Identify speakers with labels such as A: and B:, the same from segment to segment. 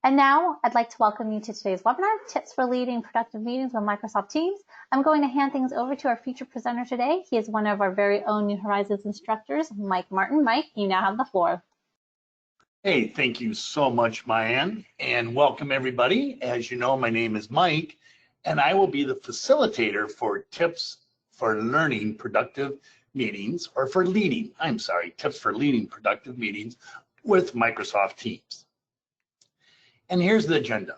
A: And now I'd like to welcome you to today's webinar, Tips for Leading Productive Meetings with Microsoft Teams. I'm going to hand things over to our featured presenter today. He is one of our very own New Horizons instructors, Mike Martin. Mike, you now have the floor.
B: Hey, thank you so much, Mayan, and welcome everybody. As you know, my name is Mike, and I will be the facilitator for tips for learning productive meetings, or for leading, tips for leading productive meetings with Microsoft Teams. And here's the agenda.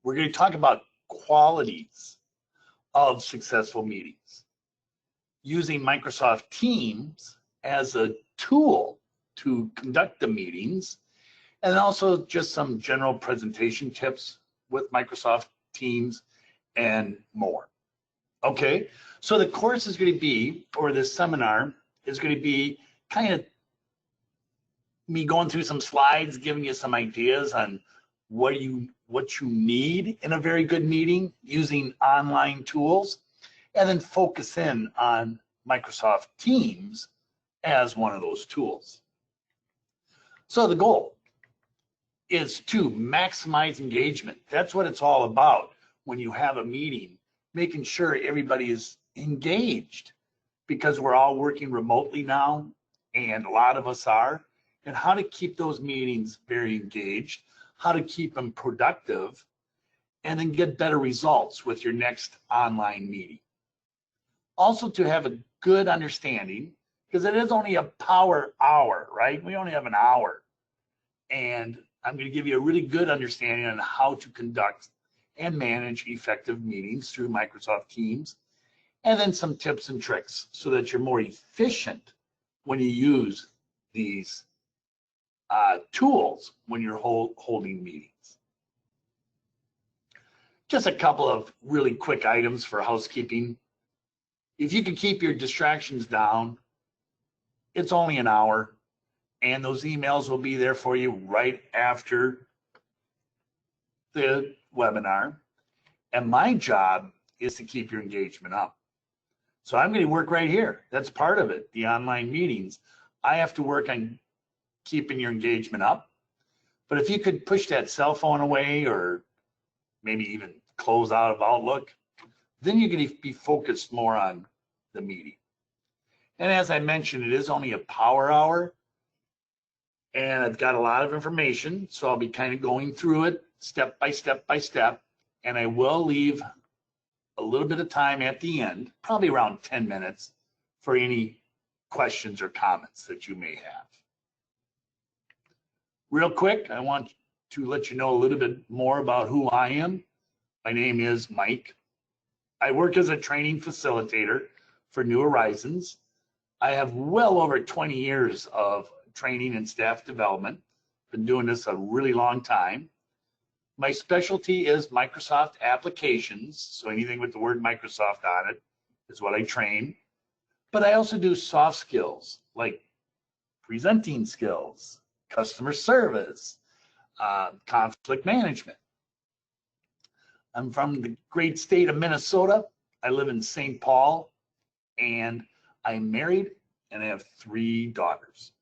B: We're going to talk about qualities of successful meetings, using Microsoft Teams as a tool to conduct the meetings, and also just some general presentation tips with Microsoft Teams and more. Okay, so the course is going to be, or this seminar is going to be kind of me going through some slides, giving you some ideas on what you need in a very good meeting using online tools, and then focus in on Microsoft Teams as one of those tools. So the goal is to maximize engagement. That's what it's all about when you have a meeting, making sure everybody is engaged, because we're all working remotely now, and a lot of us are, and how to keep those meetings very engaged, how to keep them productive, and then get better results with your next online meeting. Also to have a good understanding, because it is only a power hour, right? We only have an hour. And I'm going to give you a really good understanding on how to conduct and manage effective meetings through Microsoft Teams, and then some tips and tricks so that you're more efficient when you use these tools when you're holding meetings. Just a couple of really quick items for housekeeping. If you can keep your distractions down, it's only an hour, and those emails will be there for you right after the webinar. And my job is to keep your engagement up. So I'm going to work right here. That's part of it, the online meetings. I have to work on keeping your engagement up. But if you could push that cell phone away, or maybe even close out of Outlook, then you're going to be focused more on the meeting. And as I mentioned, it is only a power hour, and I've got a lot of information, so I'll be kind of going through it step by step by step, and I will leave a little bit of time at the end, probably around 10 minutes, for any questions or comments that you may have. Real quick, I want to let you know a little bit more about who I am. My name is Mike. I work as a training facilitator for New Horizons. I have well over 20 years of training and staff development. Been doing this a really long time. My specialty is Microsoft applications, so anything with the word Microsoft on it is what I train. But I also do soft skills like presenting skills, customer service, conflict management. I'm from the great state of Minnesota. I live in St. Paul, and I'm married, and I have 3 daughters.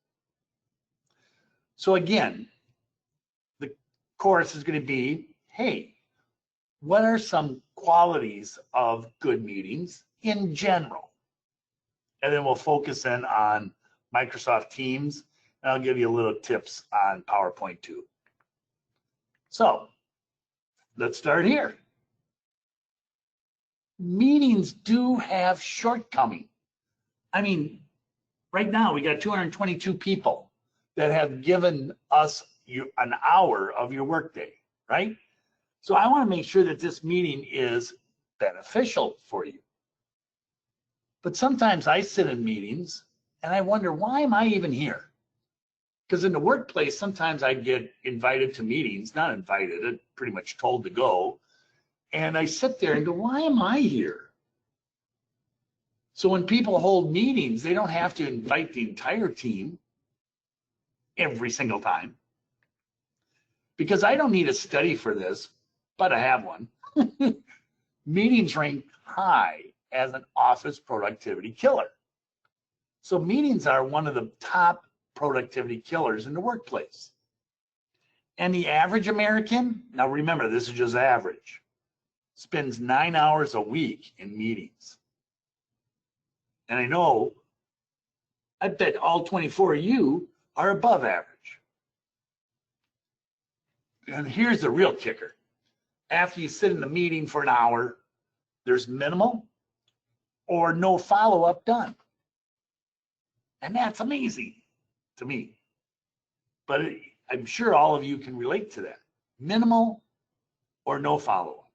B: So again, the course is going to be, hey, what are some qualities of good meetings in general? And then we'll focus in on Microsoft Teams, and I'll give you a little tips on PowerPoint too. So let's start here. Meetings do have shortcomings. I mean, right now we got 222 people that have given us an hour of your workday, right? So I want to make sure that this meeting is beneficial for you. But sometimes I sit in meetings and I wonder, why am I even here? Because in the workplace, sometimes I get invited to meetings, not invited, I'm pretty much told to go. And I sit there and go, why am I here? So when people hold meetings, they don't have to invite the entire team every single time. Because I don't need a study for this, but I have one. Meetings rank high as an office productivity killer. So meetings are one of the top productivity killers in the workplace. And the average American, now remember, this is just average, spends 9 hours a week in meetings. And I bet all 24 of you are above average. And here's the real kicker. After you sit in the meeting for an hour, there's minimal or no follow-up done. And that's amazing to me. But I'm sure all of you can relate to that. Minimal or no follow-up.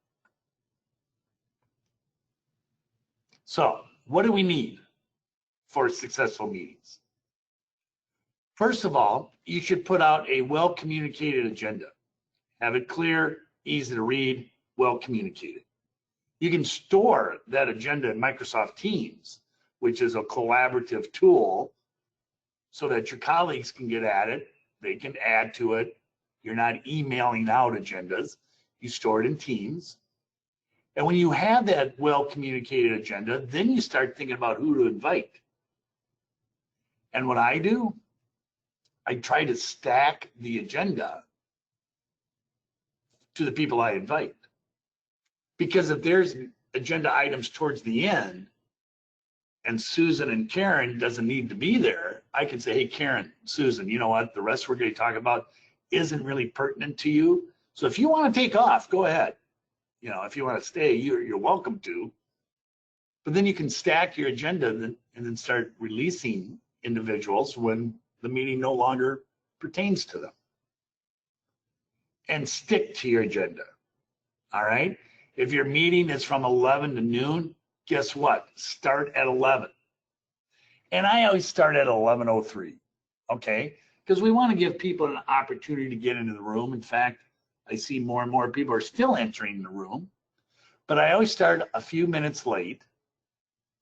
B: So what do we need for successful meetings? First of all, you should put out a well-communicated agenda. Have it clear, easy to read, well-communicated. You can store that agenda in Microsoft Teams, which is a collaborative tool, so that your colleagues can get at it. They can add to it. You're not emailing out agendas. You store it in Teams. And when you have that well-communicated agenda, then you start thinking about who to invite. And what I do, I try to stack the agenda to the people I invite. Because if there's agenda items towards the end and Susan and Karen doesn't need to be there, I can say, hey, Karen, Susan, you know what? The rest we're going to talk about isn't really pertinent to you. So if you want to take off, go ahead. You know, if you want to stay, you're welcome to. But then you can stack your agenda and then start releasing individuals when the meeting no longer pertains to them. And stick to your agenda. All right? If your meeting is from 11 to noon, guess what? Start at 11. And I always start at 11:03, okay? Because we want to give people an opportunity to get into the room. In fact, I see more and more people are still entering the room. But I always start a few minutes late,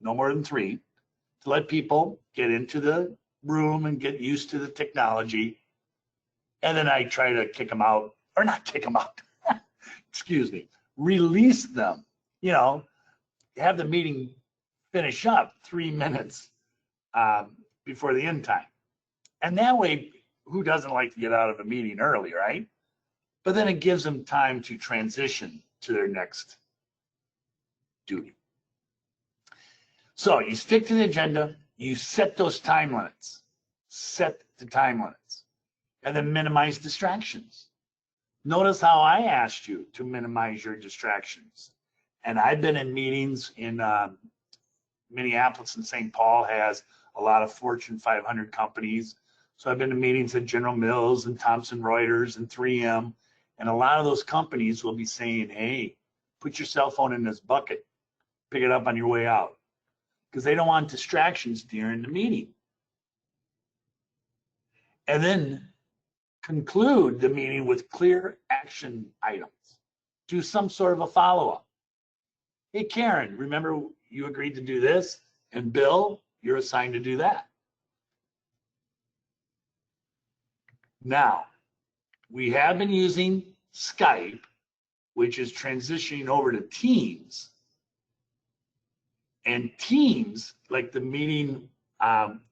B: no more than 3, to let people get into the room and get used to the technology. And then I try to kick them out, or not kick them out, excuse me, release them, you know, have the meeting finish up 3 minutes before the end time. And that way, who doesn't like to get out of a meeting early, right? But then it gives them time to transition to their next duty. So you stick to the agenda, you set those time limits, set the time limits, and then minimize distractions. Notice how I asked you to minimize your distractions. And I've been in meetings in Minneapolis, and St. Paul has a lot of Fortune 500 companies. So I've been to meetings at General Mills and Thomson Reuters and 3M. And a lot of those companies will be saying, hey, put your cell phone in this bucket, pick it up on your way out. Because they don't want distractions during the meeting. And then conclude the meeting with clear action items. Do some sort of a follow-up. Hey, Karen, remember you agreed to do this? And Bill, you're assigned to do that. Now, we have been using Skype, which is transitioning over to Teams. And Teams, like the meeting,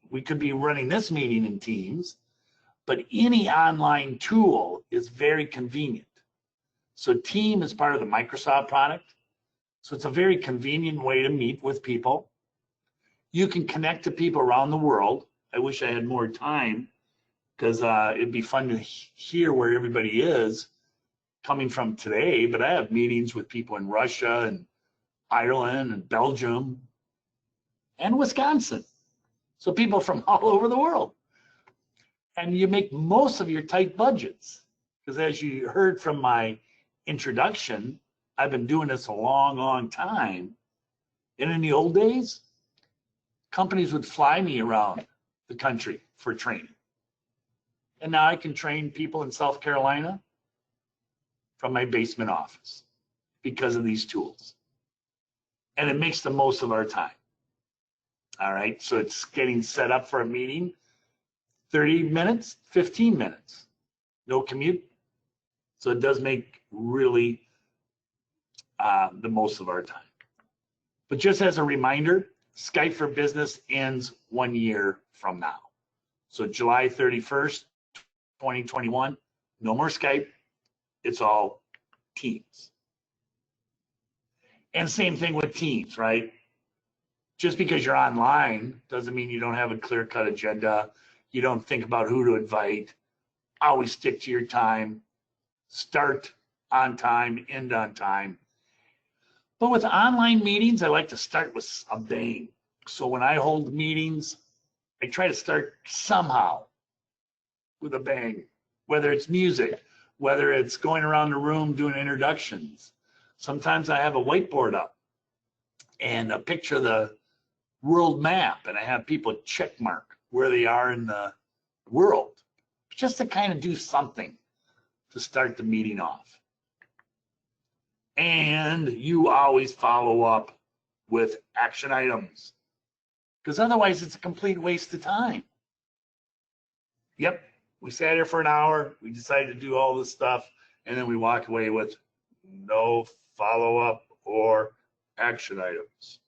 B: we could be running this meeting in Teams, but any online tool is very convenient. So Team is part of the Microsoft product. So it's a very convenient way to meet with people. You can connect to people around the world. I wish I had more time because it'd be fun to hear where everybody is coming from today, but I have meetings with people in Russia and Ireland and Belgium and Wisconsin. So people from all over the world. And you make most of your tight budgets because as you heard from my introduction, I've been doing this a long, long time. And in the old days, companies would fly me around the country for training. And now I can train people in South Carolina from my basement office because of these tools. And it makes the most of our time. All right, so it's getting set up for a meeting, 30 minutes, 15 minutes, no commute. So it does make really the most of our time. But just as a reminder, Skype for Business ends 1 year from now. So July 31st, 2021, No more Skype. It's all Teams. And same thing with Teams, right? Just because you're online doesn't mean you don't have a clear-cut agenda. You don't think about who to invite. Always stick to your time. Start on time, end on time. But with online meetings, I like to start with a bang. So when I hold meetings, I try to start somehow with a bang, whether it's music, whether it's going around the room doing introductions. Sometimes I have a whiteboard up and a picture of the world map, and I have people check mark where they are in the world, just to kind of do something to start the meeting off. And you always follow up with action items, because otherwise it's a complete waste of time. Yep, we sat here for an hour, we decided to do all this stuff, and then we walk away with no follow-up or action items,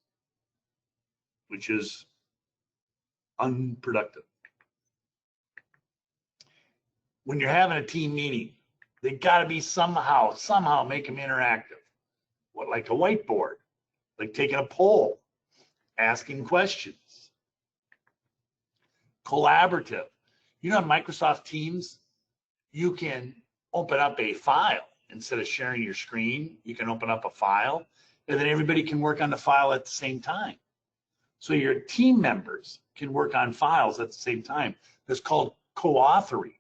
B: which is unproductive. When you're having a team meeting, they got to be somehow make them interactive. What, like a whiteboard, like taking a poll, asking questions. Collaborative. You know, on Microsoft Teams, you can open up a file instead of sharing your screen. You can open up a file, and then everybody can work on the file at the same time. So your team members can work on files at the same time. That's called co-authoring.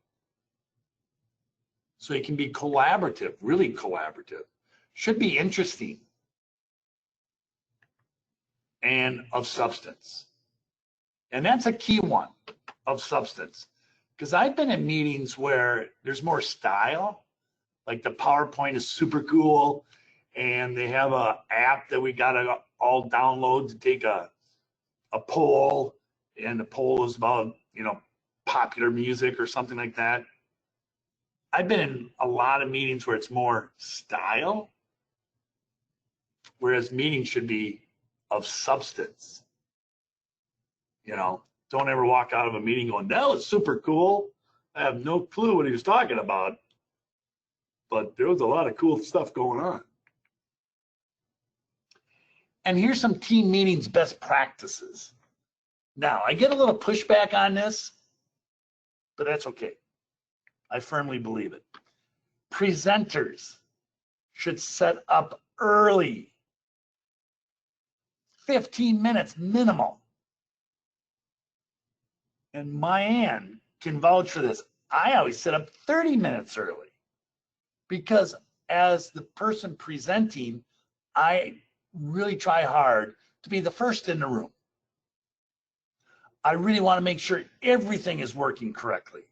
B: So it can be collaborative, really collaborative. Should be interesting and of substance. And that's a key one, of substance. Because I've been in meetings where there's more style, like the PowerPoint is super cool, and they have an app that we got to all download to take a poll, and the poll is about, you know, popular music or something like that. I've been in a lot of meetings where it's more style, whereas meetings should be of substance. You know, don't ever walk out of a meeting going, that was super cool. I have no clue what he was talking about, but there was a lot of cool stuff going on. And here's some team meetings best practices. Now, I get a little pushback on this, but that's okay. I firmly believe it. Presenters should set up early, 15 minutes minimal. And Mayanne can vouch for this. I always set up 30 minutes early, because as the person presenting, I really try hard to be the first in the room. I really want to make sure everything is working correctly.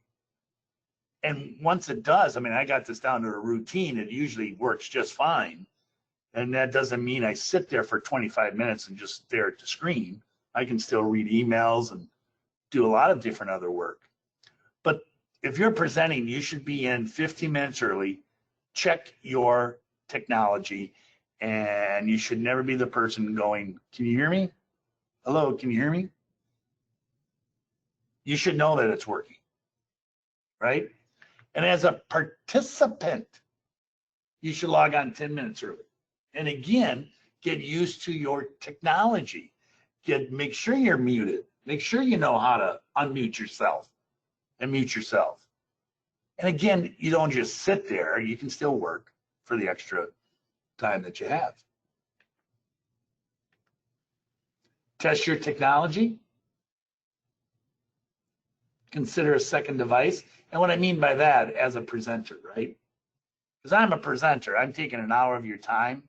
B: And once it does, I mean, I got this down to a routine. It usually works just fine. And that doesn't mean I sit there for 25 minutes and just stare at the screen. I can still read emails and do a lot of different other work. But if you're presenting, you should be in 15 minutes early, check your technology, and you should never be the person going, can you hear me? Hello, can you hear me? You should know that it's working, right? And as a participant, you should log on 10 minutes early. And again, get used to your technology. Make sure you're muted. Make sure you know how to unmute yourself and mute yourself. And again, you don't just sit there. You can still work for the extra time that you have. Test your technology. Consider a second device. And what I mean by that, as a presenter, right? Because I'm a presenter, I'm taking an hour of your time.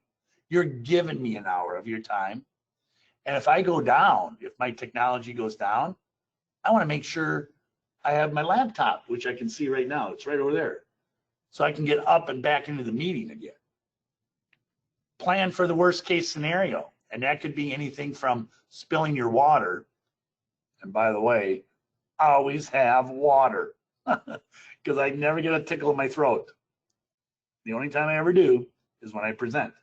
B: You're giving me an hour of your time. And if I go down, if my technology goes down, I want to make sure I have my laptop, which I can see right now. It's right over there. So I can get up and back into the meeting again. Plan for the worst case scenario. And that could be anything from spilling your water. And by the way, always have water, because I never get a tickle in my throat. The only time I ever do is when I present.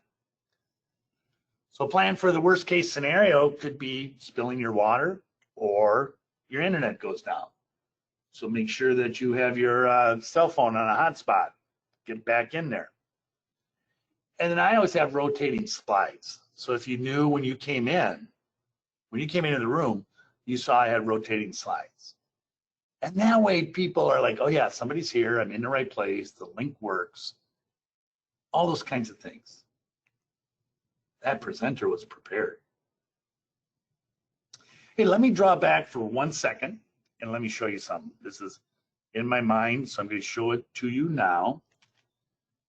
B: So plan for the worst case scenario could be spilling your water or your internet goes down. So make sure that you have your cell phone on a hotspot. Get back in there. And then I always have rotating slides. So if you knew when you came into the room, you saw I had rotating slides. And that way people are like, oh yeah, somebody's here, I'm in the right place, the link works, all those kinds of things. That presenter was prepared. Hey, let me draw back for 1 second and let me show you something. This is in my mind, so I'm going to show it to you now.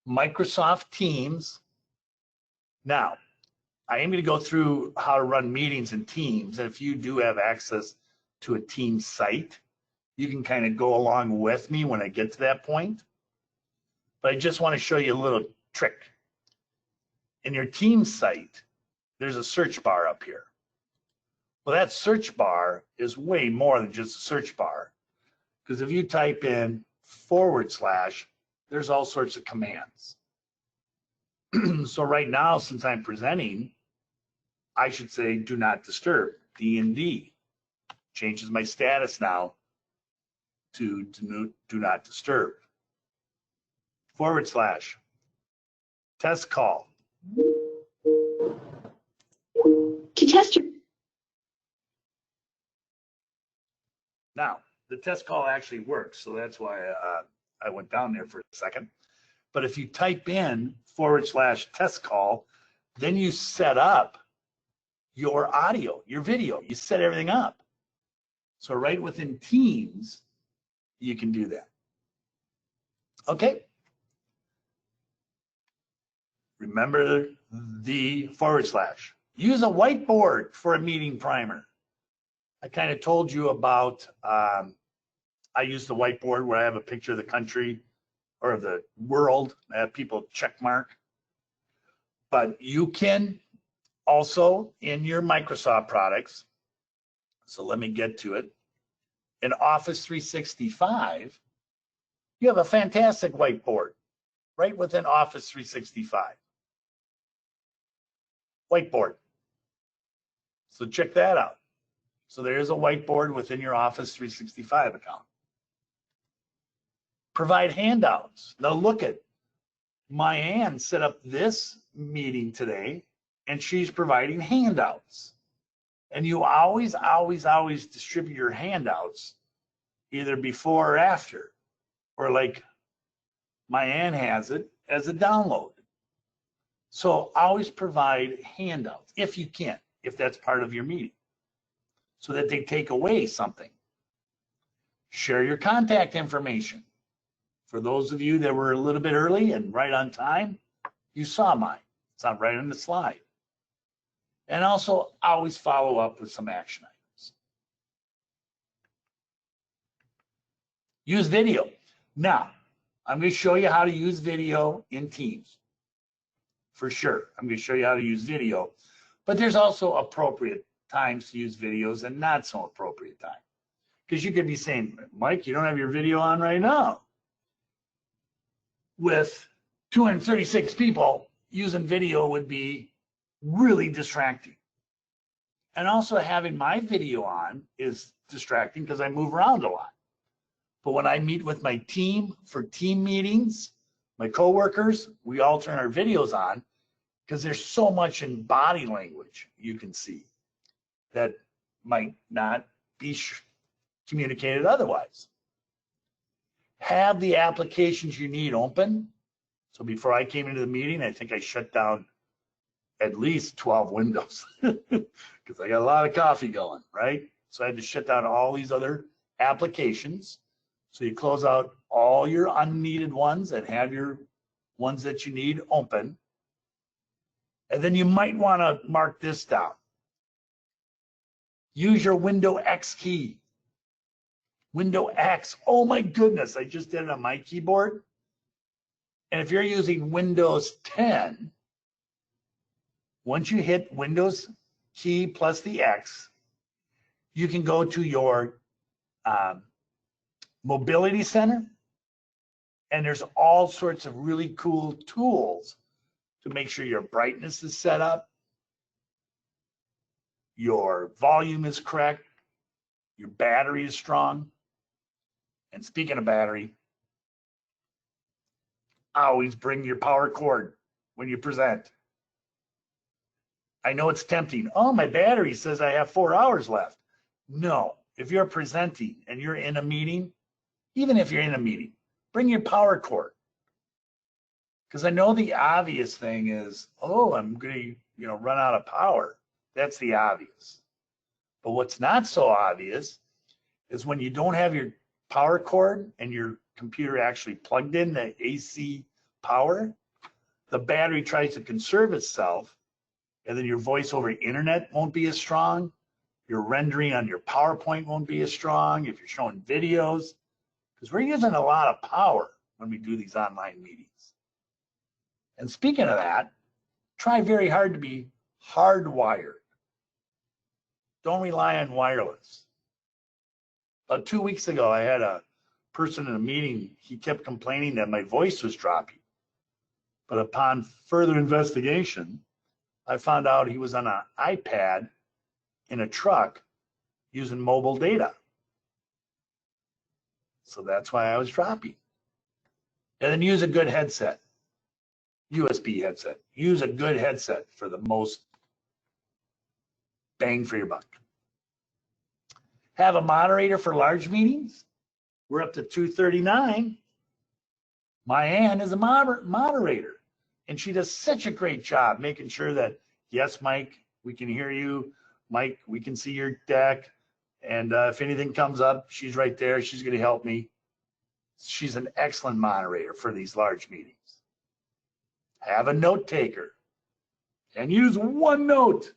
B: Microsoft Teams. Now, I am going to go through how to run meetings in Teams. And if you do have access to a Teams site, you can kind of go along with me when I get to that point. But I just want to show you a little trick. In your Teams site, there's a search bar up here. Well, that search bar is way more than just a search bar. Because if you type in /, there's all sorts of commands. So right now, since I'm presenting, I should say do not disturb, D&D. Changes my status now to do not disturb. /, test call.
C: To test your...
B: Now, the test call actually works, so that's why I went down there for a second. But if you type in / test call, then you set up your audio, your video. You set everything up. So right within Teams, you can do that. Okay. Remember the /. Use a whiteboard for a meeting primer. I kind of told you about, I use the whiteboard where I have a picture of the country or of the world. I have people check mark. But you can also, in your Microsoft products, so let me get to it. In Office 365, you have a fantastic whiteboard right within Office 365. Whiteboard. So check that out. So there's a whiteboard within your Office 365 account. Provide handouts. Now look at, Mayanne set up this meeting today, and she's providing handouts. And you always distribute your handouts either before or after, or like Mayanne has it as a download. So always provide handouts if you can, if that's part of your meeting, so that they take away something. Share your contact information. For those of you that were a little bit early and right on time, you saw mine. It's not right on the slide. And also always follow up with some action items. Use video. Now, I'm going to show you how to use video in Teams. For sure, I'm going to show you how to use video. But there's also appropriate times to use videos and not so appropriate time. Because you could be saying, Mike, you don't have your video on right now. With 236 people, using video would be really distracting. And also having my video on is distracting because I move around a lot. But when I meet with my team for team meetings, my coworkers, we all turn our videos on because there's so much in body language you can see that might not be communicated otherwise. Have the applications you need open. So before I came into the meeting, I think I shut down at least 12 windows because I got a lot of coffee going, right? So I had to shut down all these other applications. So you close out all your unneeded ones and have your ones that you need open. And then you might want to mark this down. Use your Window X key. Window X, oh my goodness, I just did it on my keyboard. And if you're using Windows 10, once you hit Windows key plus the X, you can go to your Mobility Center, and there's all sorts of really cool tools to make sure your brightness is set up, your volume is correct, your battery is strong. And speaking of battery, always bring your power cord when you present. I know it's tempting. Oh, my battery says I have 4 hours left. No, if you're presenting and you're in a meeting, even if you're in a meeting, bring your power cord. Because I know the obvious thing is, oh, I'm going to run out of power. That's the obvious. But what's not so obvious is when you don't have your power cord and your computer actually plugged in the AC power, the battery tries to conserve itself, and then your voice over internet won't be as strong. Your rendering on your PowerPoint won't be as strong if you're showing videos, because we're using a lot of power when we do these online meetings. And speaking of that, try very hard to be hardwired. Don't rely on wireless. About 2 weeks ago, I had a person in a meeting. He kept complaining that my voice was dropping. But upon further investigation, I found out he was on an iPad in a truck using mobile data. So that's why I was dropping. And then use a good headset, USB headset. Use a good headset for the most bang for your buck. Have a moderator for large meetings. We're up to 239. My Ann is a moderator, and she does such a great job making sure that, yes, Mike, we can hear you. Mike, we can see your deck. And if anything comes up, she's right there. She's going to help me. She's an excellent moderator for these large meetings. Have a note taker and use OneNote.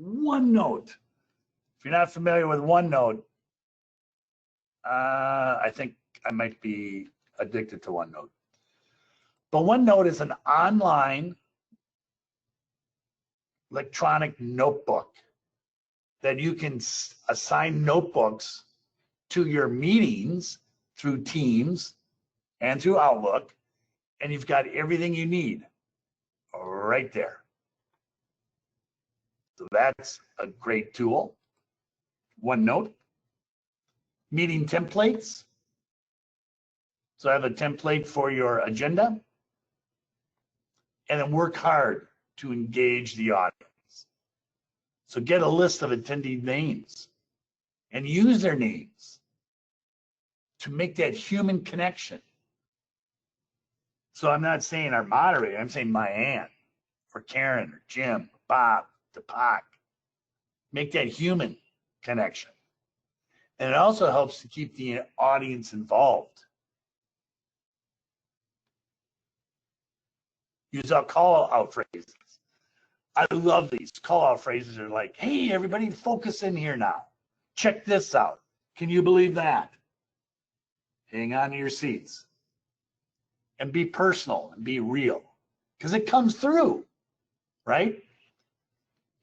B: OneNote. If you're not familiar with OneNote, I think I might be addicted to OneNote. But OneNote is an online electronic notebook that you can assign notebooks to your meetings through Teams and through Outlook, and you've got everything you need right there. So that's a great tool. OneNote. Meeting templates. So I have a template for your agenda, and then work hard to engage the audience. So get a list of attendee names and use their names to make that human connection. So I'm not saying our moderator, I'm saying my Ann or Karen or Jim, Bob, Deepak. Make that human connection. And it also helps to keep the audience involved. Use our call out phrases. I love these call out phrases. Are like, hey, everybody focus in here now. Check this out. Can you believe that? Hang on to your seats. And be personal and be real. Because it comes through, right?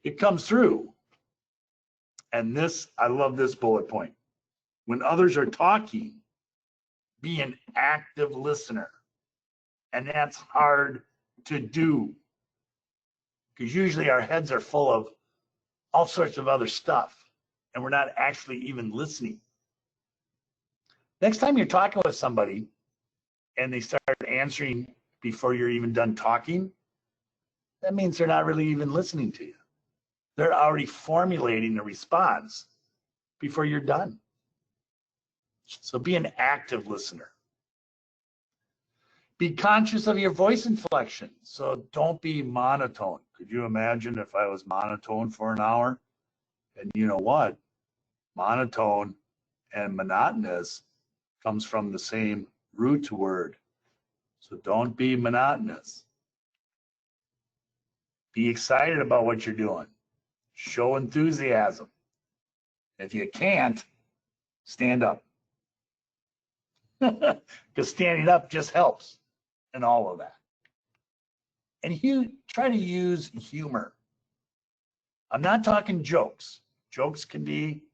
B: It comes through. And this, I love this bullet point. When others are talking, be an active listener. And that's hard to do. Because usually our heads are full of all sorts of other stuff. And we're not actually even listening. Next time you're talking with somebody and they start answering before you're even done talking, that means they're not really even listening to you. They're already formulating a response before you're done. So be an active listener. Be conscious of your voice inflection. So don't be monotone. Could you imagine if I was monotone for an hour? And you know what? Monotone and monotonous comes from the same root word. So don't be monotonous. Be excited about what you're doing. Show enthusiasm. If you can't, stand up. Because standing up just helps in all of that. And try to use humor. I'm not talking jokes. Jokes can be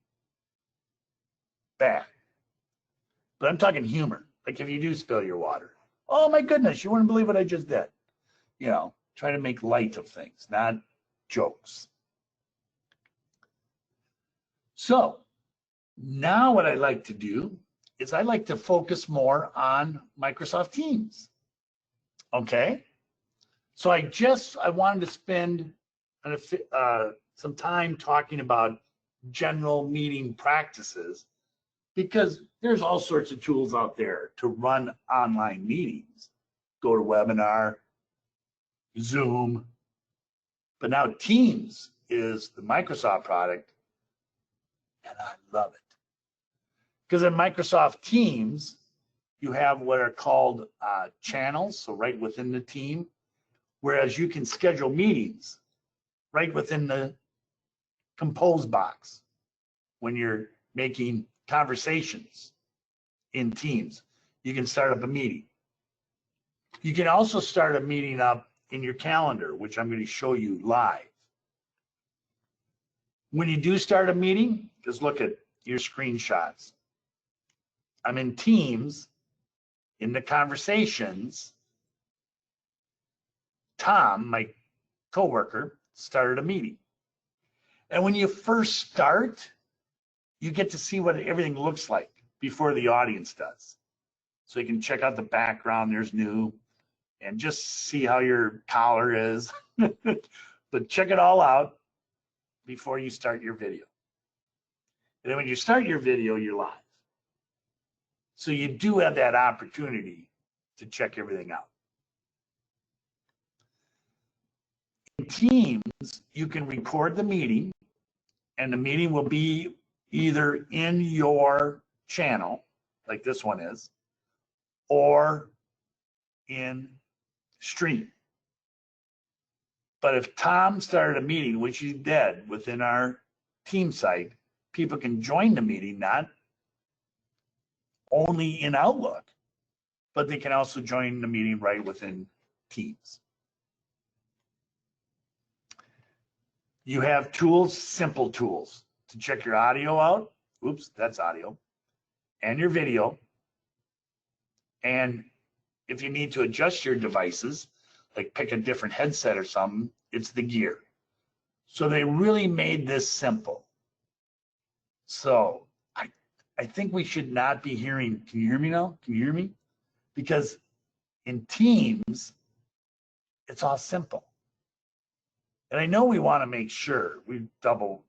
B: bad. But I'm talking humor. Like if you do spill your water. Oh my goodness, you wouldn't believe what I just did. You know, try to make light of things, not jokes. So Now what I like to do is I like to focus more on Microsoft Teams. Okay, so I wanted to spend some time talking about general meeting practices, because there's all sorts of tools out there to run online meetings. GoToWebinar, Zoom, but now Teams is the Microsoft product, and I love it. Because in Microsoft Teams, you have what are called channels, so right within the team, whereas you can schedule meetings right within the compose box when you're making conversations in Teams. You can start up a meeting. You can also start a meeting up in your calendar, which I'm going to show you live. When you do start a meeting, just look at your screenshots. I'm in Teams, in the conversations. Tom, my coworker, started a meeting. And when you first start, you get to see what everything looks like before the audience does. So you can check out the background, there's new, and just see how your collar is. But check it all out before you start your video. And then when you start your video, you're live. So you do have that opportunity to check everything out. In Teams, you can record the meeting, and the meeting will be either in your channel, like this one is, or in stream. But if Tom started a meeting, which he did within our team site, people can join the meeting, not only in Outlook, but they can also join the meeting right within Teams. You have tools, simple tools, to check your audio out. Oops, that's audio. And your video. And if you need to adjust your devices, like pick a different headset or something, it's the gear. So they really made this simple. So I think we should not be hearing, can you hear me now? Can you hear me? Because in Teams, it's all simple. And I know we want to make sure, we double,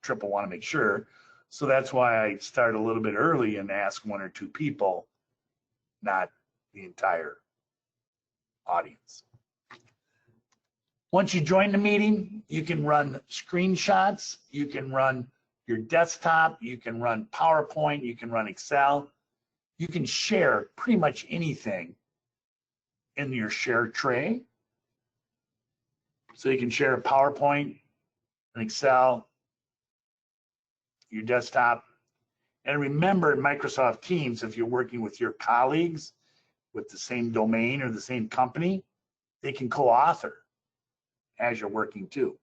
B: triple want to make sure. So that's why I start a little bit early and ask one or two people, not the entire audience. Once you join the meeting, you can run screenshots, you can run your desktop, you can run PowerPoint, you can run Excel. You can share pretty much anything in your share tray. So you can share a PowerPoint, an Excel, your desktop. And remember, in Microsoft Teams, if you're working with your colleagues with the same domain or the same company, they can co-author as you're working too.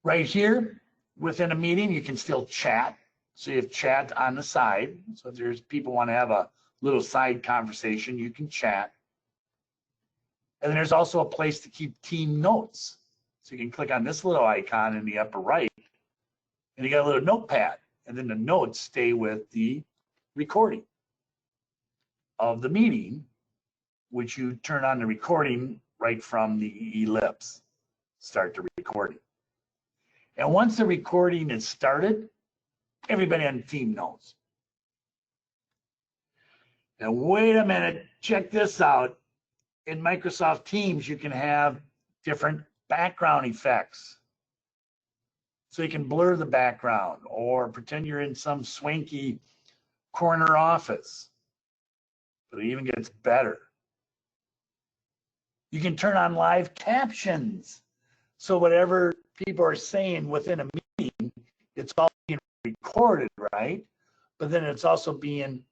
B: Right here, within a meeting, you can still chat. So you have chat on the side. So if there's people want to have a little side conversation, you can chat. And then there's also a place to keep team notes. So you can click on this little icon in the upper right, and you got a little notepad. And then the notes stay with the recording of the meeting, which you turn on the recording right from the ellipse. Start the recording. And once the recording is started, everybody on the team knows. Now, wait a minute, check this out. In Microsoft Teams, you can have different background effects. So you can blur the background or pretend you're in some swanky corner office. But it even gets better. You can turn on live captions. So whatever people are saying within a meeting, it's all being recorded, right? But then it's also being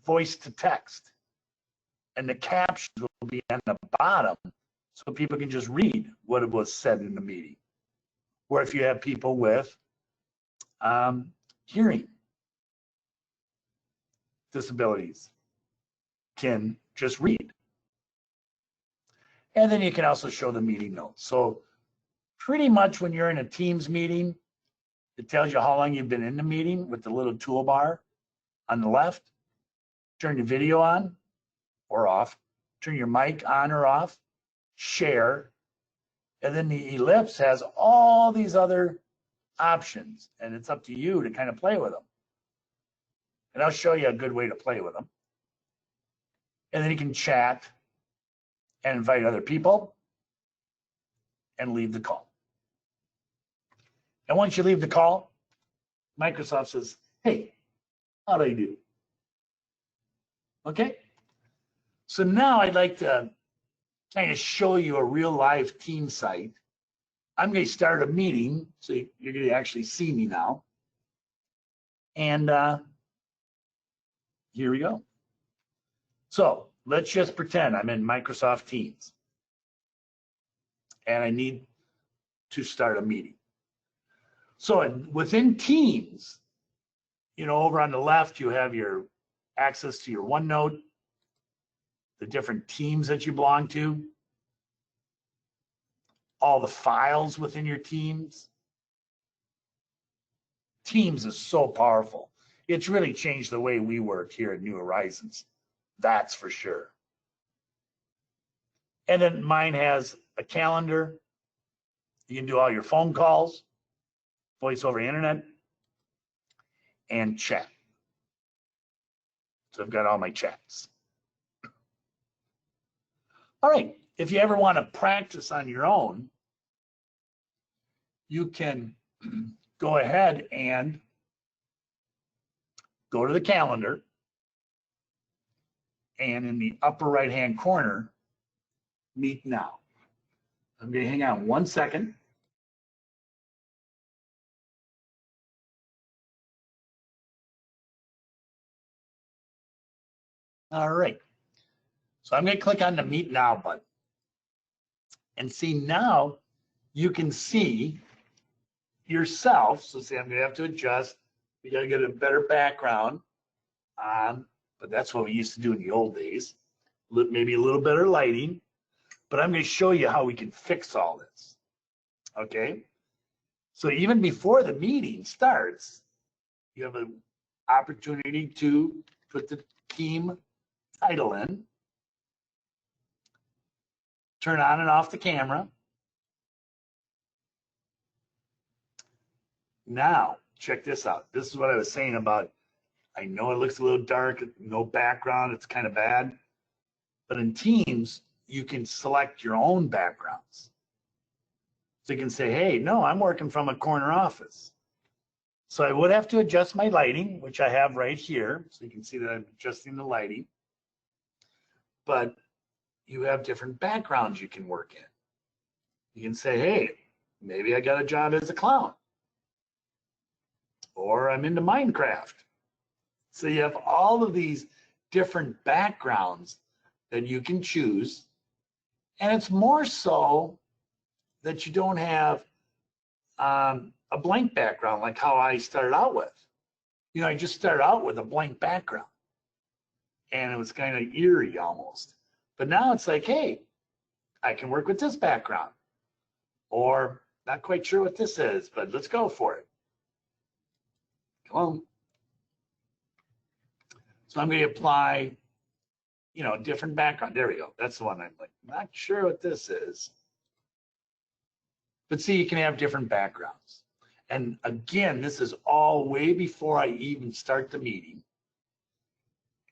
B: voice to text. And the captions will be on the bottom so people can just read what was said in the meeting. Or if you have people with hearing disabilities, can just read. And then you can also show the meeting notes. So pretty much when you're in a Teams meeting, It tells you how long you've been in the meeting with the little toolbar on the left. Turn your video on or off. Turn your mic on or off. Share. And then the ellipse has all these other options, and it's up to you to kind of play with them. And I'll show you a good way to play with them. And then you can chat and invite other people and leave the call. And once you leave the call, Microsoft says, hey, how do you do? Okay? So now I'd like to kind of show you a real live team site. I'm going to start a meeting, so you're going to actually see me now. And here we go. So let's just pretend I'm in Microsoft Teams. And I need to start a meeting. So within Teams, over on the left, you have your access to your OneNote, the different teams that you belong to, all the files within your teams. Teams is so powerful. It's really changed the way we work here at New Horizons. That's for sure. And then mine has a calendar. You can do all your phone calls, voice over internet, and chat. So I've got all my chats. All right, if you ever want to practice on your own, you can go ahead and go to the calendar, and in the upper right-hand corner, meet now. I'm going to hang on 1 second. All right. So I'm going to click on the Meet Now button. And see, now you can see yourself. So see, I'm going to have to adjust. We got to get a better background on, but that's what we used to do in the old days. Maybe a little better lighting. But I'm going to show you how we can fix all this. Okay? So even before the meeting starts, you have an opportunity to put the team title in, turn on and off the camera. Now, check this out. This is what I was saying about, I know it looks a little dark, no background, it's kind of bad. But in Teams, you can select your own backgrounds. So you can say, hey, no, I'm working from a corner office. So I would have to adjust my lighting, which I have right here. So you can see that I'm adjusting the lighting. But you have different backgrounds you can work in. You can say, hey, maybe I got a job as a clown. Or I'm into Minecraft. So you have all of these different backgrounds that you can choose. And it's more so that you don't have a blank background like how I started out with. I just started out with a blank background. And it was kind of eerie almost. But now it's like, hey, I can work with this background. Or not quite sure what this is, but let's go for it. Come on. So I'm going to apply, different background. There we go. That's the one I'm like, not sure what this is. But see, you can have different backgrounds. And again, this is all way before I even start the meeting.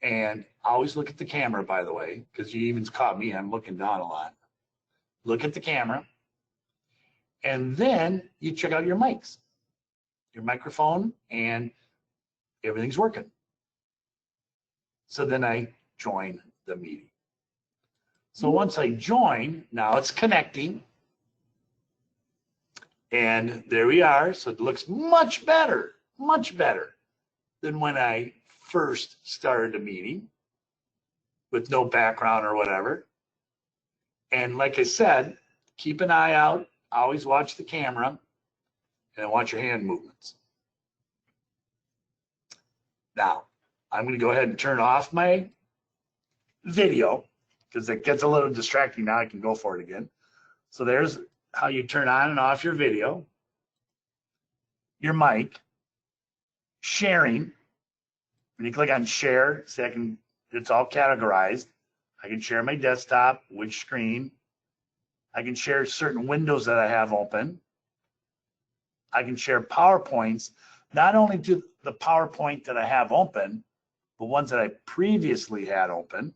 B: And always look at the camera, by the way, because you even caught me. I'm looking down a lot. Look at the camera. And then you check out your mics, your microphone, and everything's working. So then I join the meeting. So once I join, now it's connecting. And there we are. So it looks much better than when I first started a meeting with no background or whatever. And like I said, keep an eye out, always watch the camera, and watch your hand movements. Now, I'm going to go ahead and turn off my video because it gets a little distracting now. I can go for it again. So there's how you turn on and off your video. your mic, sharing. When you click on share, see it's all categorized. I can share my desktop, which screen. I can share certain windows that I have open. I can share PowerPoints, not only to the PowerPoint that I have open, but ones that I previously had open.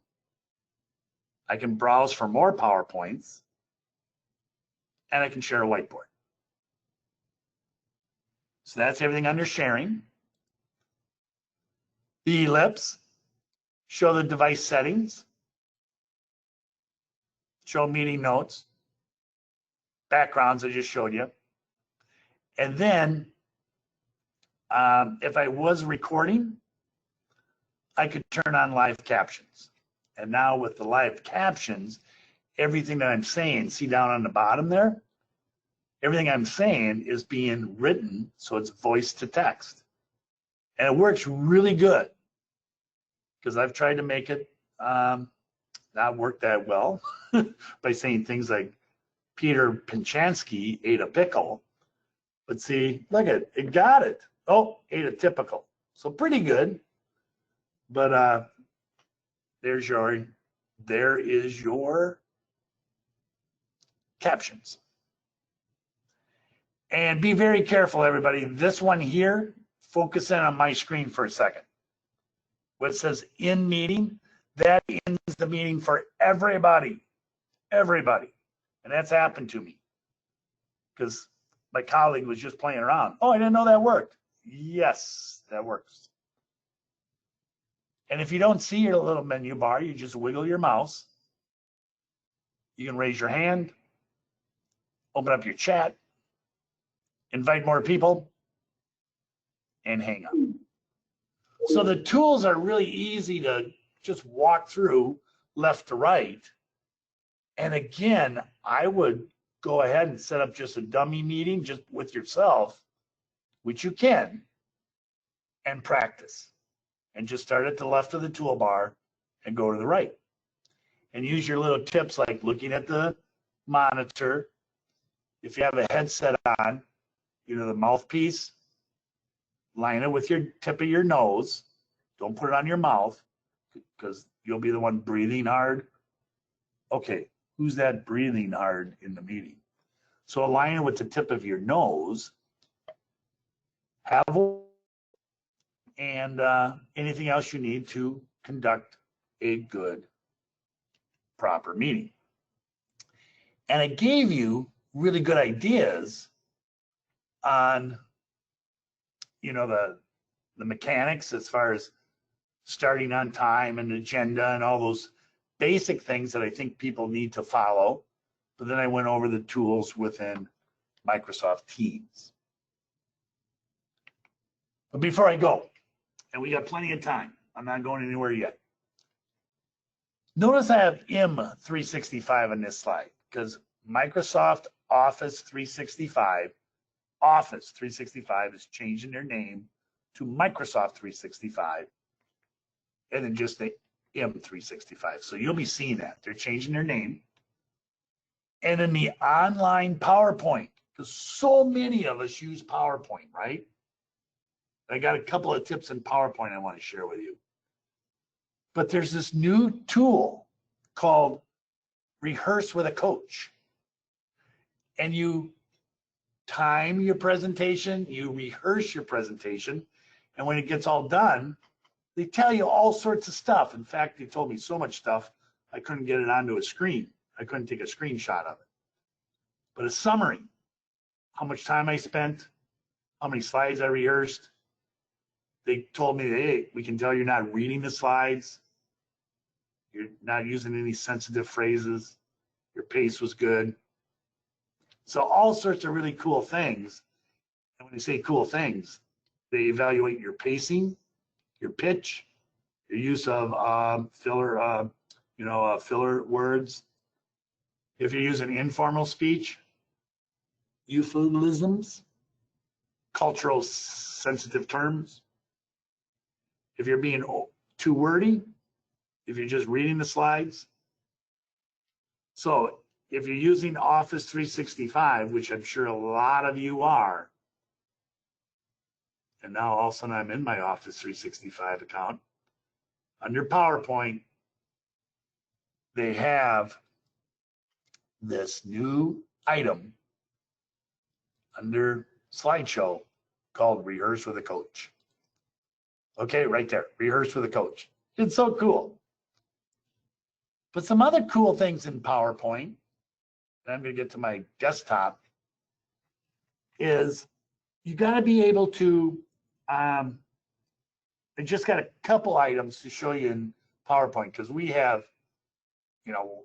B: I can browse for more PowerPoints, and I can share a whiteboard. So that's everything under sharing. The ellipse, show the device settings, show meeting notes, backgrounds I just showed you. And then if I was recording, I could turn on live captions. And now with the live captions, everything that I'm saying, see down on the bottom there? Everything I'm saying is being written, so it's voice to text. And it works really good because I've tried to make it not work that well by saying things like Peter Pinchansky ate a pickle. But see, look at it, it got it. Oh, ate a typical. So pretty good. But there is your captions. And be very careful, everybody. This one here, focus in on my screen for a second. What says in meeting, that ends the meeting for everybody. Everybody. And that's happened to me because my colleague was just playing around. Oh, I didn't know that worked. Yes, that works. And if you don't see your little menu bar, you just wiggle your mouse. You can raise your hand, open up your chat, invite more people, and hang up. So the tools are really easy to just walk through left to right. And again, I would go ahead and set up just a dummy meeting just with yourself, which you can, and practice. And just start at the left of the toolbar and go to the right. And use your little tips like looking at the monitor. If you have a headset on, the mouthpiece, line it with your tip of your nose. Don't put it on your mouth because you'll be the one breathing hard. Okay, who's that breathing hard in the meeting? So align it with the tip of your nose. And anything else you need to conduct a good, proper meeting. And I gave you really good ideas on, the mechanics as far as starting on time and agenda and all those basic things that I think people need to follow. But then I went over the tools within Microsoft Teams. But before I go, and we got plenty of time, I'm not going anywhere yet. Notice I have M365 on this slide because Microsoft Office 365 is changing their name to Microsoft 365 and then just the M365. So you'll be seeing that. They're changing their name. And in the online PowerPoint, because so many of us use PowerPoint, right? I got a couple of tips in PowerPoint I want to share with you. But there's this new tool called Rehearse with a Coach. And you time your presentation, you rehearse your presentation, and when it gets all done, they tell you all sorts of stuff. In fact, they told me so much stuff, I couldn't get it onto a screen. I couldn't take a screenshot of it. But a summary, how much time I spent, how many slides I rehearsed. They told me, hey, we can tell you're not reading the slides. You're not using any sensitive phrases. Your pace was good. So all sorts of really cool things. And when they say cool things, they evaluate your pacing, your pitch, your use of filler words. If you're using informal speech, euphemisms, cultural sensitive terms. If you're being too wordy, if you're just reading the slides. So if you're using Office 365, which I'm sure a lot of you are, And now all of a sudden I'm in my Office 365 account. Under PowerPoint, they have this new item under slideshow called Rehearse with a Coach. Okay, right there, Rehearse with a Coach. It's so cool. But some other cool things in PowerPoint, and I'm going to get to my desktop, is you got to be able to, I just got a couple items to show you in PowerPoint because we have, you know,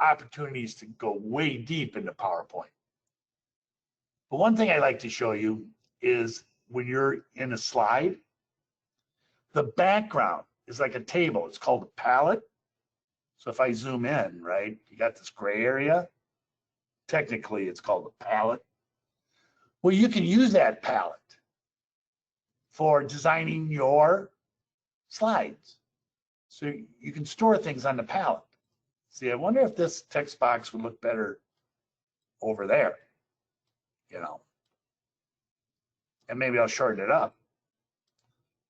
B: opportunities to go way deep into PowerPoint. But one thing I like to show you is when you're in a slide, the background is like a table. It's called a palette. So if I zoom in, right, you got this gray area. Technically, it's called a palette. Well, you can use that palette for designing your slides. So you can store things on the palette. See, I wonder if this text box would look better over there, you know. And maybe I'll shorten it up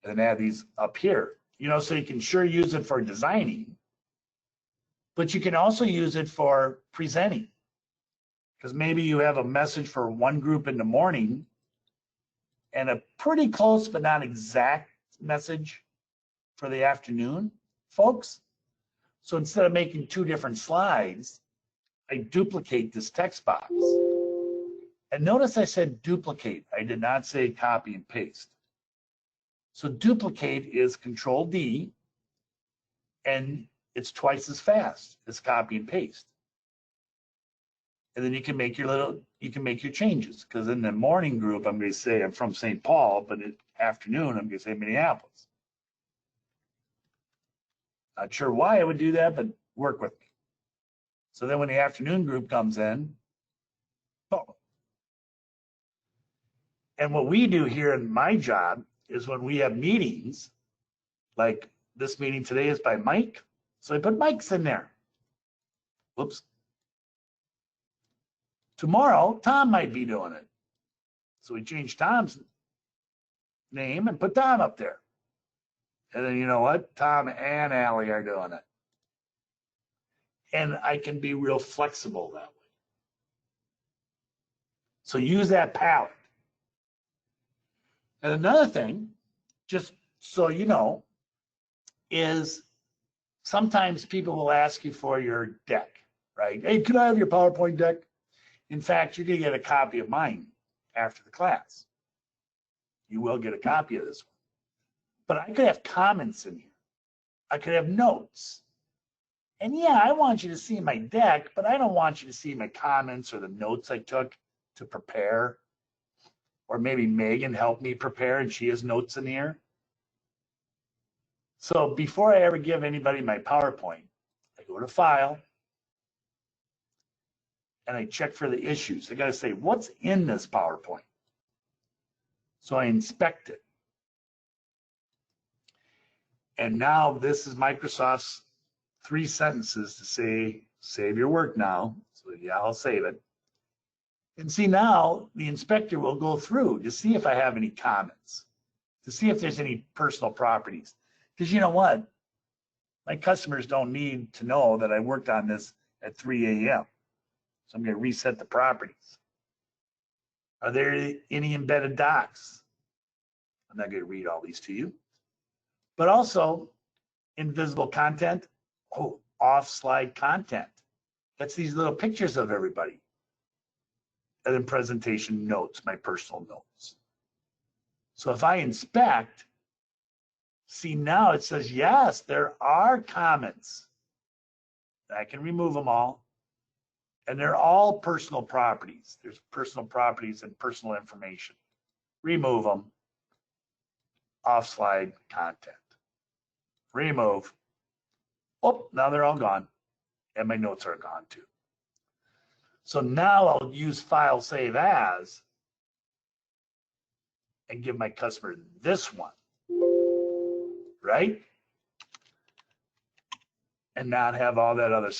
B: and add these up here, you know, so you can sure use it for designing, but you can also use it for presenting. Because maybe you have a message for one group in the morning and a pretty close but not exact message for the afternoon, folks. So instead of making two different slides, I duplicate this text box. And notice I said duplicate. I did not say copy and paste. So duplicate is Control D, and it's twice as fast as copy and paste. And then you can make your changes. Because in the morning group, I'm going to say I'm from St. Paul, but in the afternoon, I'm going to say Minneapolis. Not sure why I would do that, but work with me. So then when the afternoon group comes in, oh. And what we do here in my job is when we have meetings, like this meeting today is by Mike. So I put Mike's in there. Whoops. Tomorrow, Tom might be doing it. So we change Tom's name and put Tom up there. And then you know what? Tom and Allie are doing it. And I can be real flexible that way. So use that palette. And another thing, just so you know, is sometimes people will ask you for your deck, right? Hey, can I have your PowerPoint deck? In fact, you're going to get a copy of mine after the class. You will get a copy of this one. But I could have comments in here. I could have notes. And yeah, I want you to see my deck, but I don't want you to see my comments or the notes I took to prepare. Or maybe Megan helped me prepare and she has notes in here. So before I ever give anybody my PowerPoint, I go to File, and I check for the issues. I got to say, what's in this PowerPoint? So I inspect it. And now this is Microsoft's 3 sentences to say, save your work now. So yeah, I'll save it. And see, now the inspector will go through to see if I have any comments, to see if there's any personal properties. Because you know what? My customers don't need to know that I worked on this at 3 a.m. So I'm going to reset the properties. Are there any embedded docs? I'm not going to read all these to you. But also, invisible content, off-slide content. That's these little pictures of everybody. And then presentation notes, my personal notes. So if I inspect, see now it says, yes, there are comments. I can remove them all. And they're all personal properties. There's personal properties and personal information. Remove them. Off-slide content. Remove. Oh, now they're all gone. And my notes are gone too. So now I'll use File Save As and give my customer this one, right? And not have all that other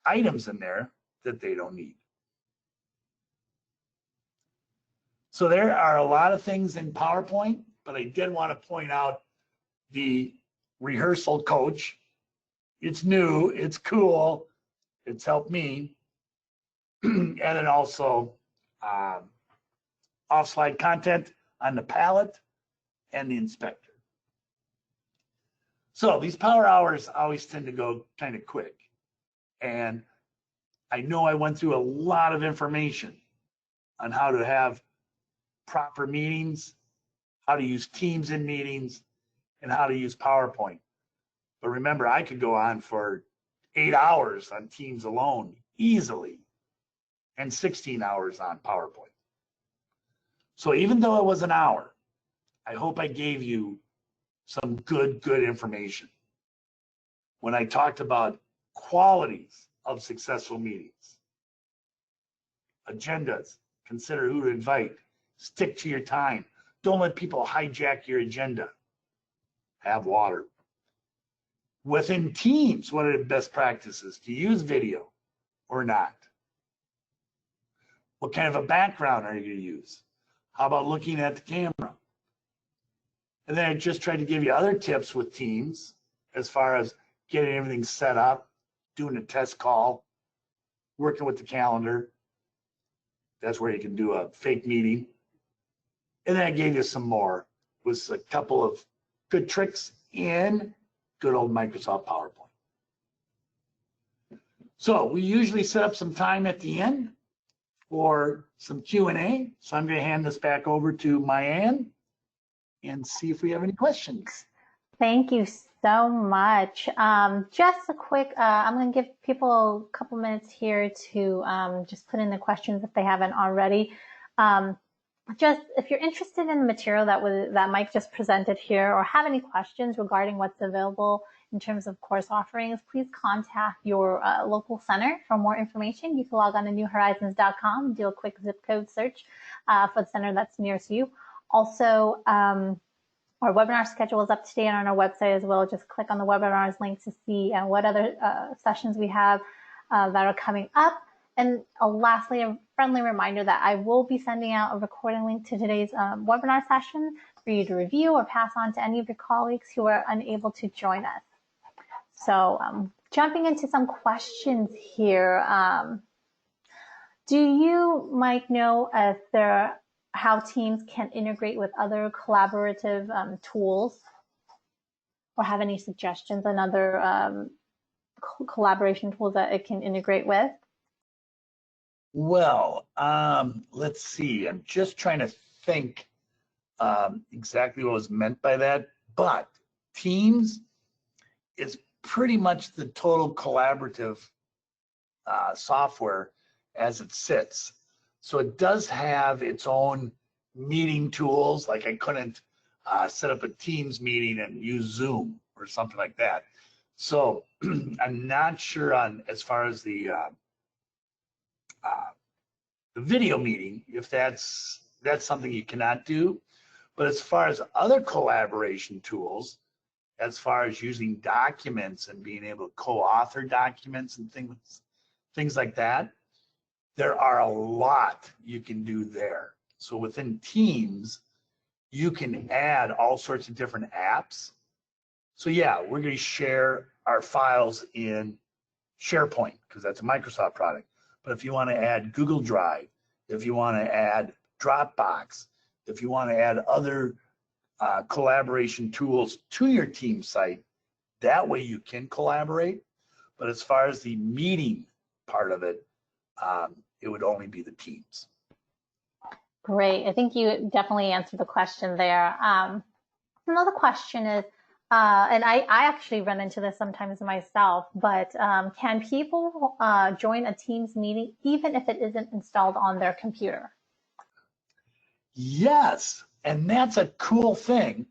B: items in there that they don't need. So there are a lot of things in PowerPoint, but I did want to point out the rehearsal coach. It's new, it's cool, it's helped me. And then also off-slide content on the palette and the inspector. So these power hours always tend to go kind of quick. And I know I went through a lot of information on how to have proper meetings, how to use Teams in meetings, and how to use PowerPoint. But remember, I could go on for 8 hours on Teams alone easily, and 16 hours on PowerPoint. So even though it was an hour, I hope I gave you some good information when I talked about qualities of successful meetings. Agendas, consider who to invite, stick to your time. Don't let people hijack your agenda. Have water. Within Teams, what are the best practices? To use video or not? What kind of a background are you going to use? How about looking at the camera? And then I just tried to give you other tips with Teams as far as getting everything set up, doing a test call, working with the calendar. That's where you can do a fake meeting. And then I gave you some more with a couple of good tricks in good old Microsoft PowerPoint. So we usually set up some time at the end for some Q&A. So I'm going to hand this back over to Myann and see if we have any questions.
A: Thank you so much. Just a quick, I'm going to give people a couple minutes here to just put in the questions if they haven't already. Just if you're interested in the material that Mike just presented here, or have any questions regarding what's available in terms of course offerings, please contact your local center for more information. You can log on to newhorizons.com and do a quick zip code search for the center that's nearest you. Also, our webinar schedule is up to date on our website as well. Just click on the webinars link to see what other sessions we have that are coming up. And lastly, a friendly reminder that I will be sending out a recording link to today's webinar session for you to review or pass on to any of your colleagues who are unable to join us. So jumping into some questions here. Do you, Mike, know if how Teams can integrate with other collaborative tools, or have any suggestions on other collaboration tools that it can integrate with?
B: Well, let's see. I'm just trying to think exactly what was meant by that. But Teams is pretty much the total collaborative software as it sits. So it does have its own meeting tools. Like I couldn't set up a Teams meeting and use Zoom or something like that. So I'm not sure on as far as the video meeting, if that's something you cannot do. But as far as other collaboration tools, as far as using documents and being able to co-author documents and things like that, there are a lot you can do there. So within Teams, you can add all sorts of different apps. So yeah, we're going to share our files in SharePoint because that's a Microsoft product. But if you want to add Google Drive, if you want to add Dropbox, if you want to add other collaboration tools to your team site, that way you can collaborate. But as far as the meeting part of it, it would only be the Teams.
A: Great. I think you definitely answered the question there. Another question is, and I actually run into this sometimes myself, but can people join a Teams meeting even if it isn't installed on their computer?
B: Yes, and that's a cool thing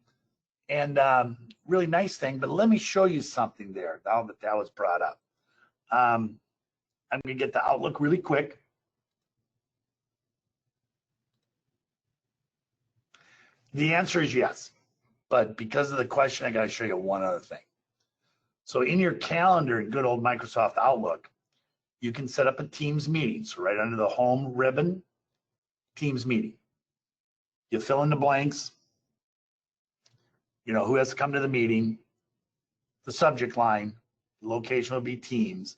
B: and really nice thing, but let me show you something there now that that was brought up. I'm going to get the Outlook really quick. The answer is yes, but because of the question, I got to show you one other thing. So in your calendar in good old Microsoft Outlook, you can set up a Teams meeting. So right under the home ribbon, Teams meeting. You fill in the blanks, you know, who has to come to the meeting, the subject line, location will be Teams.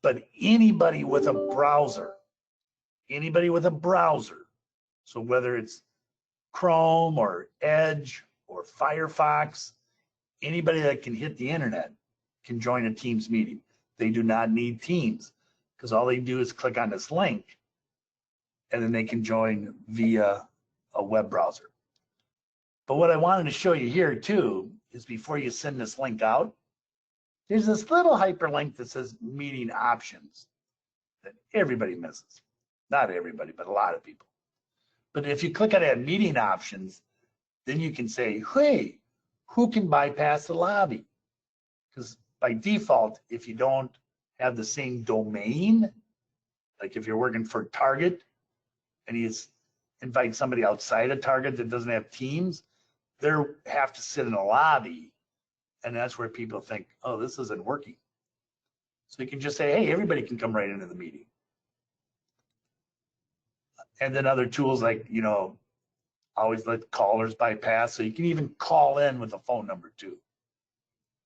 B: But anybody with a browser, so whether it's Chrome or Edge or Firefox, anybody that can hit the internet can join a Teams meeting. They do not need Teams because all they do is click on this link and then they can join via a web browser. But what I wanted to show you here too is before you send this link out, there's this little hyperlink that says meeting options that everybody misses. Not everybody, but a lot of people. But if you click on that meeting options, then you can say, hey, who can bypass the lobby? Because by default, if you don't have the same domain, like if you're working for Target and you invite somebody outside of Target that doesn't have Teams, they have to sit in a lobby. And that's where people think, oh, this isn't working. So you can just say, hey, everybody can come right into the meeting. And then other tools like, you know, always let callers bypass. So you can even call in with a phone number too.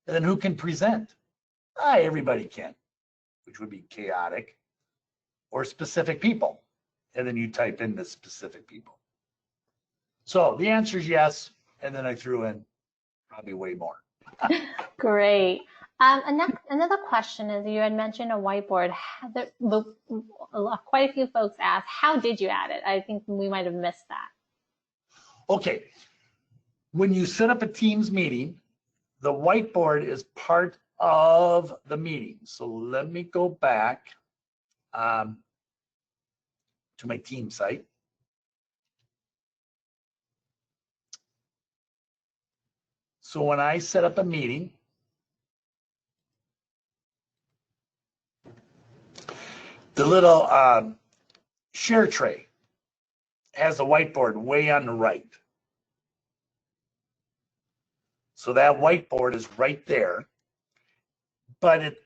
B: And then who can present? Everybody can, which would be chaotic, or specific people. And then you type in the specific people. So the answer is yes. And then I threw in probably way more.
A: Great. Another question is, you had mentioned a whiteboard. Quite a few folks asked, how did you add it? I think we might have missed that.
B: Okay. When you set up a Teams meeting, the whiteboard is part of the meeting. So let me go back to my team site. So when I set up a meeting, the little share tray has a whiteboard way on the right. So that whiteboard is right there, but it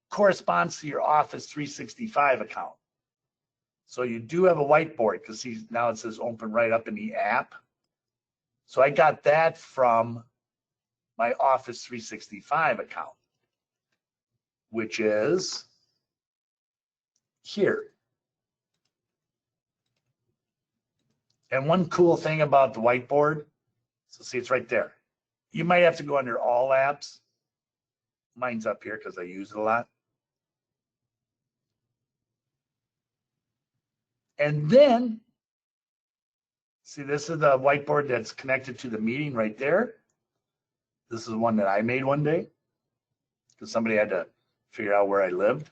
B: corresponds to your Office 365 account. So you do have a whiteboard because now it says open right up in the app. So I got that from my Office 365 account, which is here. And one cool thing about the whiteboard, so see it's right there. You might have to go under all apps. Mine's up here because I use it a lot. And then, see, this is the whiteboard that's connected to the meeting right there. This is one that I made one day because somebody had to figure out where I lived.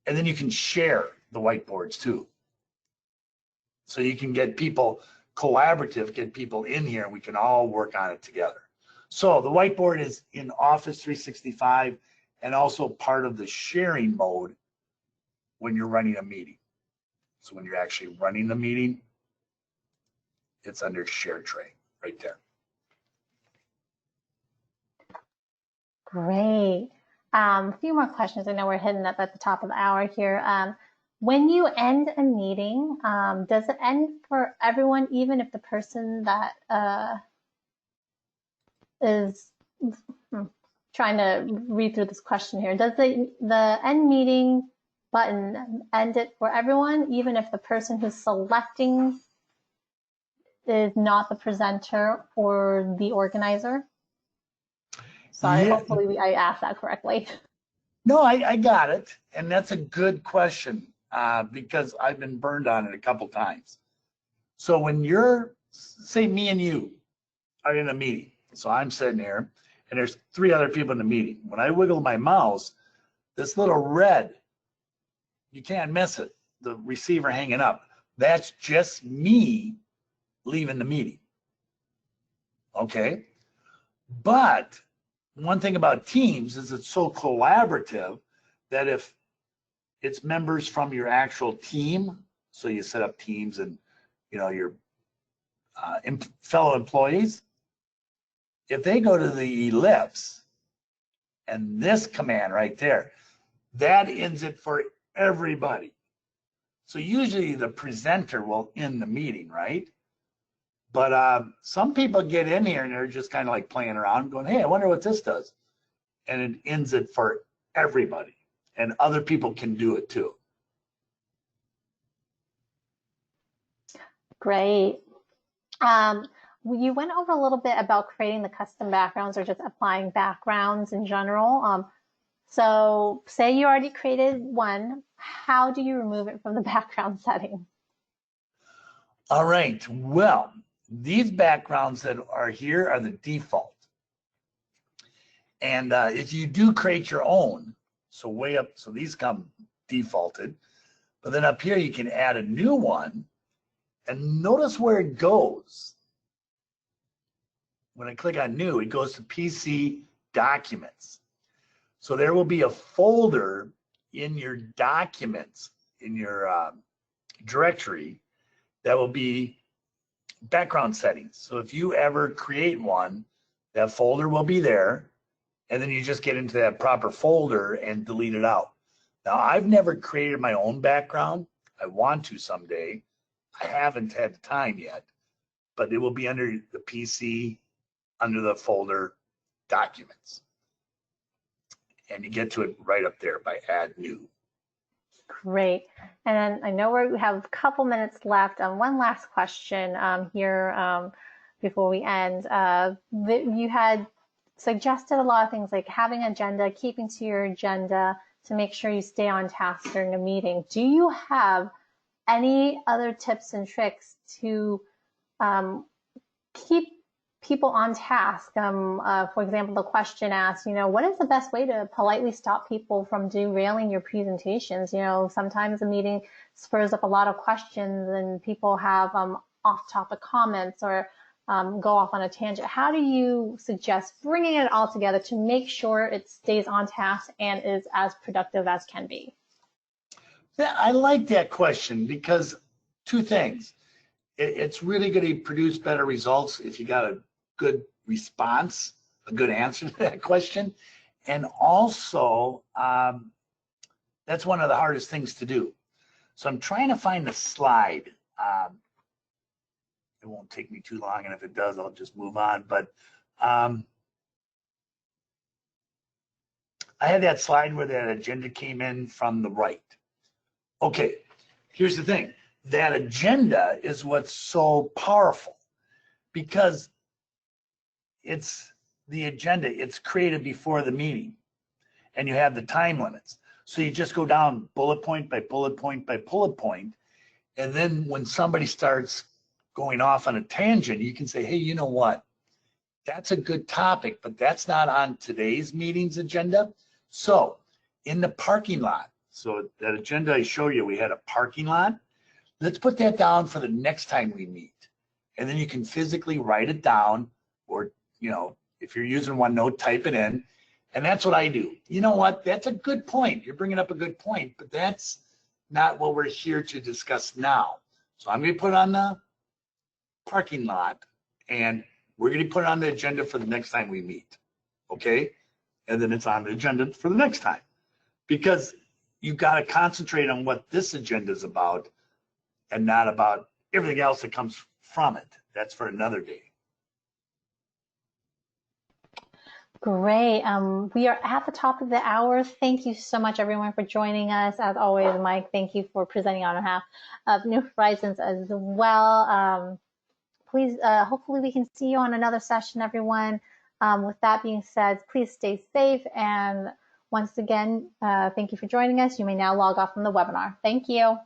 B: And then you can share the whiteboards too. So you can get people collaborative, get people in here, and we can all work on it together. So the whiteboard is in Office 365 and also part of the sharing mode when you're running a meeting. So when you're actually running the meeting, it's under share tray right there.
A: Great. A few more questions. I know we're hitting up at the top of the hour here. When you end a meeting, does it end for everyone, even if the person that is trying to read through this question here, does the end meeting button end it for everyone, even if the person who's selecting is not the presenter or the organizer? Sorry,
B: Yeah.
A: hopefully I asked that correctly.
B: No, I got it. And that's a good question because I've been burned on it a couple times. So when you're, say me and you are in a meeting, so I'm sitting here and there's 3 other people in the meeting. When I wiggle my mouse, this little red, you can't miss it, the receiver hanging up. That's just me leaving the meeting. Okay? But one thing about Teams is it's so collaborative that if it's members from your actual team, so you set up teams and your fellow employees, if they go to the ellipse and this command right there, that ends it for everybody. So usually the presenter will end the meeting, right? But some people get in here and they're just kind of like playing around going, hey, I wonder what this does. And it ends it for everybody. And other people can do it too.
A: Great. You went over a little bit about creating the custom backgrounds or just applying backgrounds in general. So say you already created one, how do you remove it from the background setting?
B: All right, well, these backgrounds that are here are the default. And if you do create your own, so way up, so these come defaulted, but then up here you can add a new one, and notice where it goes. When I click on new, it goes to PC Documents. So there will be a folder in your documents, in your directory, that will be background settings. So if you ever create one, that folder will be there, and then you just get into that proper folder and delete it out. Now, I've never created my own background. I want to someday. I haven't had the time yet, but it will be under the PC, under the folder Documents. And you get to it right up there by Add New.
A: Great. And then I know we have a couple minutes left. One last question here before we end. You had suggested a lot of things like having an agenda, keeping to your agenda to make sure you stay on task during a meeting. Do you have any other tips and tricks to keep people on task? For example, the question asked, what is the best way to politely stop people from derailing your presentations? Sometimes a meeting spurs up a lot of questions and people have off-topic comments or go off on a tangent. How do you suggest bringing it all together to make sure it stays on task and is as productive as can be?
B: Yeah, I like that question because two things. It's really going to produce better results if you got a good response, a good answer to that question. And also, that's one of the hardest things to do. So I'm trying to find a slide. It won't take me too long, and if it does, I'll just move on. But I had that slide where that agenda came in from the right. Okay, here's the thing. That agenda is what's so powerful because it's the agenda. It's created before the meeting, and you have the time limits. So you just go down bullet point by bullet point by bullet point, and then when somebody starts going off on a tangent, you can say, hey, you know what? That's a good topic, but that's not on today's meeting's agenda. So in the parking lot, so that agenda I showed you, we had a parking lot. Let's put that down for the next time we meet. And then you can physically write it down, or, if you're using OneNote, type it in. And that's what I do. You know what? That's a good point. You're bringing up a good point, but that's not what we're here to discuss now. So I'm going to put it on the parking lot, and we're going to put it on the agenda for the next time we meet. Okay? And then it's on the agenda for the next time. Because you've got to concentrate on what this agenda is about and not about everything else that comes from it. That's for another day.
A: Great. We are at the top of the hour. Thank you so much, everyone, for joining us. As always, Mike, thank you for presenting on behalf of New Horizons as well. Please, hopefully we can see you on another session, everyone. With that being said, please stay safe. And once again, thank you for joining us. You may now log off from the webinar. Thank you.